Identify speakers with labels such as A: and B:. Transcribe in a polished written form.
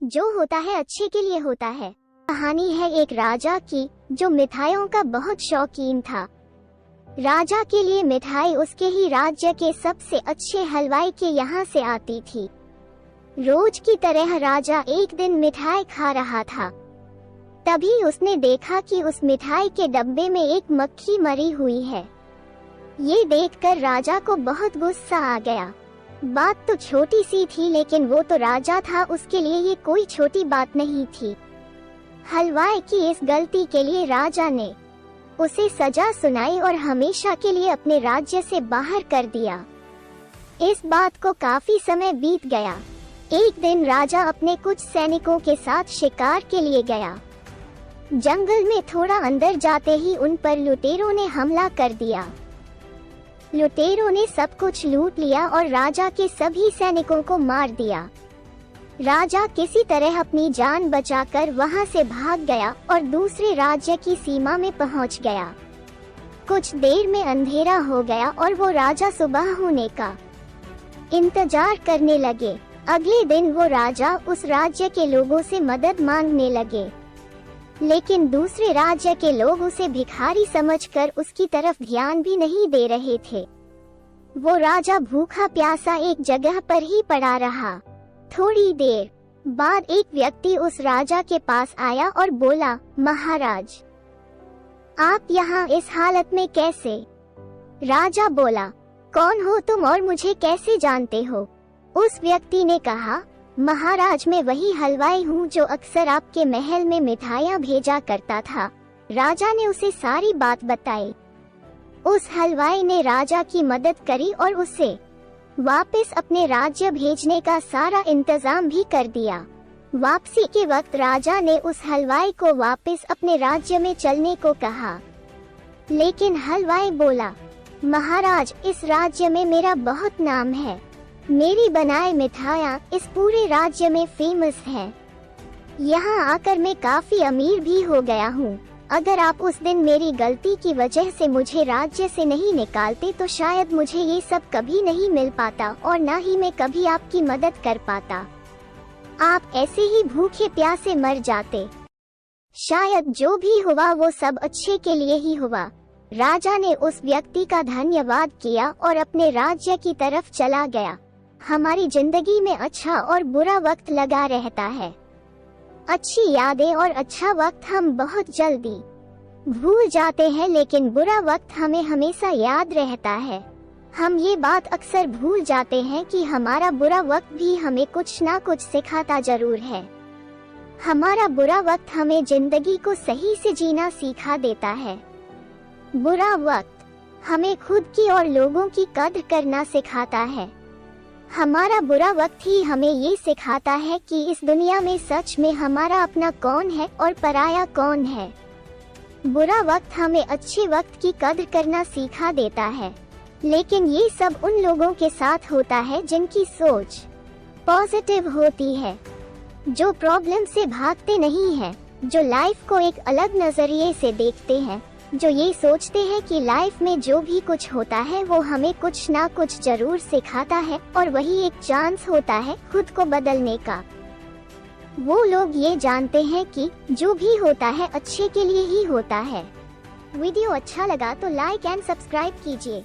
A: जो होता है अच्छे के लिए होता है। कहानी है एक राजा की जो मिठाइयों का बहुत शौकीन था। राजा के लिए मिठाई उसके ही राज्य के सबसे अच्छे हलवाई के यहाँ से आती थी। रोज की तरह राजा एक दिन मिठाई खा रहा था। तभी उसने देखा कि उस मिठाई के डब्बे में एक मक्खी मरी हुई है। ये देखकर राजा को बहुत गुस्सा आ गया। बात तो छोटी सी थी, लेकिन वो तो राजा था, उसके लिए ये कोई छोटी बात नहीं थी। हलवाई की इस गलती के लिए राजा ने उसे सजा सुनाई और हमेशा के लिए अपने राज्य से बाहर कर दिया। इस बात को काफी समय बीत गया। एक दिन राजा अपने कुछ सैनिकों के साथ शिकार के लिए गया। जंगल में थोड़ा अंदर जाते ही उन पर लुटेरों ने हमला कर दिया। लुटेरों ने सब कुछ लूट लिया और राजा के सभी सैनिकों को मार दिया। राजा किसी तरह अपनी जान बचाकर वहां से भाग गया और दूसरे राज्य की सीमा में पहुंच गया। कुछ देर में अंधेरा हो गया और वो राजा सुबह होने का इंतजार करने लगे। अगले दिन वो राजा उस राज्य के लोगों से मदद मांगने लगे, लेकिन दूसरे राज्य के लोग उसे भिखारी समझकर उसकी तरफ ध्यान भी नहीं दे रहे थे। वो राजा भूखा प्यासा एक जगह पर ही पड़ा रहा। थोड़ी देर बाद एक व्यक्ति उस राजा के पास आया और बोला, महाराज, आप यहाँ इस हालत में कैसे? राजा बोला, कौन हो तुम और मुझे कैसे जानते हो? उस व्यक्ति ने कहा, महाराज, मैं वही हलवाई हूँ जो अक्सर आपके महल में मिठाइयाँ भेजा करता था। राजा ने उसे सारी बात बताई। उस हलवाई ने राजा की मदद करी और उसे वापस अपने राज्य भेजने का सारा इंतजाम भी कर दिया। वापसी के वक्त राजा ने उस हलवाई को वापस अपने राज्य में चलने को कहा, लेकिन हलवाई बोला, महाराज, इस राज्य में मेरा बहुत नाम है। मेरी बनाए मिठाइयाँ इस पूरे राज्य में फेमस हैं। यहाँ आकर मैं काफी अमीर भी हो गया हूँ। अगर आप उस दिन मेरी गलती की वजह से मुझे राज्य से नहीं निकालते तो शायद मुझे ये सब कभी नहीं मिल पाता और ना ही मैं कभी आपकी मदद कर पाता। आप ऐसे ही भूखे प्यासे मर जाते। शायद जो भी हुआ वो सब अच्छे के लिए ही हुआ। राजा ने उस व्यक्ति का धन्यवाद किया और अपने राज्य की तरफ चला गया। हमारी जिंदगी में अच्छा और बुरा वक्त लगा रहता है। अच्छी यादें और अच्छा वक्त हम बहुत जल्दी भूल जाते हैं, लेकिन बुरा वक्त हमें हमेशा याद रहता है। हम ये बात अक्सर भूल जाते हैं कि हमारा बुरा वक्त भी हमें कुछ ना कुछ सिखाता जरूर है। हमारा बुरा वक्त हमें जिंदगी को सही से जीना सिखा देता है। बुरा वक्त हमें खुद की और लोगों की कद्र करना सिखाता है। हमारा बुरा वक्त ही हमें ये सिखाता है कि इस दुनिया में सच में हमारा अपना कौन है और पराया कौन है। बुरा वक्त हमें अच्छे वक्त की कद्र करना सिखा देता है, लेकिन ये सब उन लोगों के साथ होता है जिनकी सोच पॉजिटिव होती है, जो प्रॉब्लम से भागते नहीं हैं, जो लाइफ को एक अलग नजरिए से देखते हैं, जो ये सोचते हैं कि लाइफ में जो भी कुछ होता है वो हमें कुछ ना कुछ जरूर सिखाता है और वही एक चांस होता है खुद को बदलने का। वो लोग ये जानते हैं कि जो भी होता है अच्छे के लिए ही होता है। वीडियो अच्छा लगा तो लाइक एंड सब्सक्राइब कीजिए।